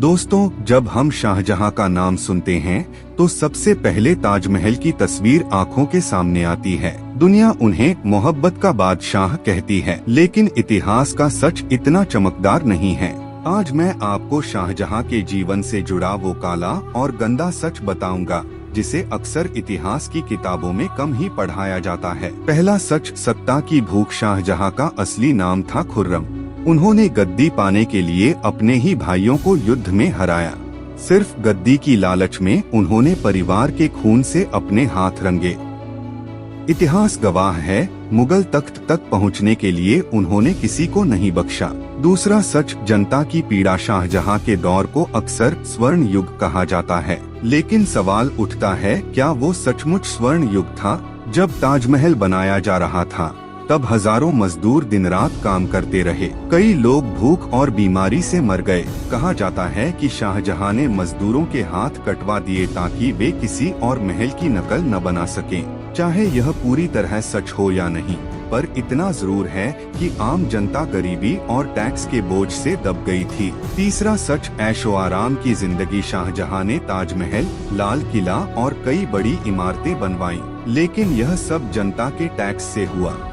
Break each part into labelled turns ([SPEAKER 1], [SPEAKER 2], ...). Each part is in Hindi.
[SPEAKER 1] दोस्तों, जब हम शाहजहां का नाम सुनते हैं तो सबसे पहले ताजमहल की तस्वीर आंखों के सामने आती है। दुनिया उन्हें मोहब्बत का बादशाह कहती है, लेकिन इतिहास का सच इतना चमकदार नहीं है। आज मैं आपको शाहजहां के जीवन से जुड़ा वो काला और गंदा सच बताऊंगा जिसे अक्सर इतिहास की किताबों में कम ही पढ़ाया जाता है। पहला सच, सत्ता की भूख। शाहजहां का असली नाम था खुर्रम। उन्होंने गद्दी पाने के लिए अपने ही भाइयों को युद्ध में हराया। सिर्फ गद्दी की लालच में उन्होंने परिवार के खून से अपने हाथ रंगे। इतिहास गवाह है, मुगल तख्त तक पहुंचने के लिए उन्होंने किसी को नहीं बख्शा। दूसरा सच, जनता की पीड़ा। शाहजहां के दौर को अक्सर स्वर्ण युग कहा जाता है, लेकिन सवाल उठता है, क्या वो सचमुच स्वर्ण युग था? जब ताजमहल बनाया जा रहा था तब हजारों मजदूर दिन रात काम करते रहे। कई लोग भूख और बीमारी से मर गए। कहा जाता है कि शाहजहां ने मजदूरों के हाथ कटवा दिए ताकि वे किसी और महल की नकल न बना सकें। चाहे यह पूरी तरह सच हो या नहीं, पर इतना जरूर है कि आम जनता गरीबी और टैक्स के बोझ से दब गई थी। तीसरा सच, ऐशो आराम की जिंदगी। शाहजहां ने ताजमहल, लाल किला और कई बड़ी इमारतें बनवाईं, लेकिन यह सब जनता के टैक्स से हुआ।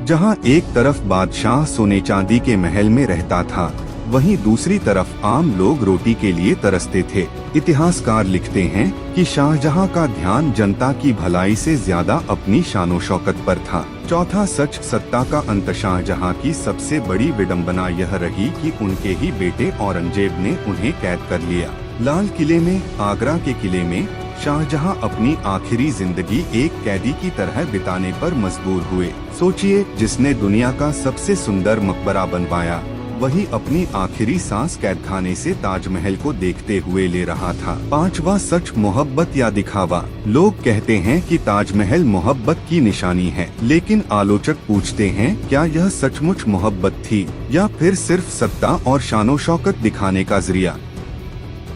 [SPEAKER 1] जहां एक तरफ बादशाह सोने चांदी के महल में रहता था, वहीं दूसरी तरफ आम लोग रोटी के लिए तरसते थे। इतिहासकार लिखते हैं कि शाहजहां का ध्यान जनता की भलाई से ज्यादा अपनी शानो शौकत पर था। चौथा सच, सत्ता का अंत। शाहजहां की सबसे बड़ी विडंबना यह रही कि उनके ही बेटे औरंगजेब ने उन्हें कैद कर लिया। लाल किले में, आगरा के किले में शाहजहां अपनी आखिरी जिंदगी एक कैदी की तरह बिताने पर मजबूर हुए। सोचिए, जिसने दुनिया का सबसे सुंदर मकबरा बनवाया, वही अपनी आखिरी सांस कैदखाने से ताजमहल को देखते हुए ले रहा था। पांचवा सच, मोहब्बत या दिखावा। लोग कहते हैं कि ताजमहल मोहब्बत की निशानी है, लेकिन आलोचक पूछते हैं, क्या यह सचमुच मोहब्बत थी या फिर सिर्फ सत्ता और शानो शौकत दिखाने का जरिया?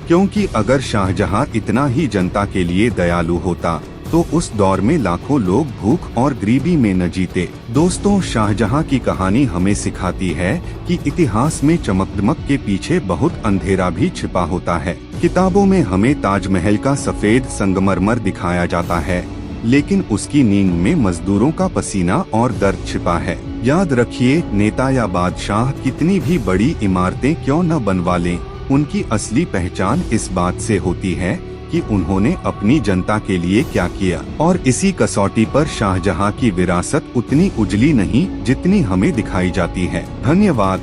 [SPEAKER 1] क्योंकि अगर शाहजहां इतना ही जनता के लिए दयालु होता तो उस दौर में लाखों लोग भूख और गरीबी में न जीते। दोस्तों, शाहजहां की कहानी हमें सिखाती है कि इतिहास में चमक-दमक के पीछे बहुत अंधेरा भी छिपा होता है। किताबों में हमें ताजमहल का सफेद संगमरमर दिखाया जाता है, लेकिन उसकी नींद में मजदूरों का पसीना और दर्द छिपा है। याद रखिए, नेता या बादशाह कितनी भी बड़ी इमारतें क्यों न बनवा लें, उनकी असली पहचान इस बात से होती है कि उन्होंने अपनी जनता के लिए क्या किया। और इसी कसौटी पर शाहजहां की विरासत उतनी उजली नहीं जितनी हमें दिखाई जाती है। धन्यवाद।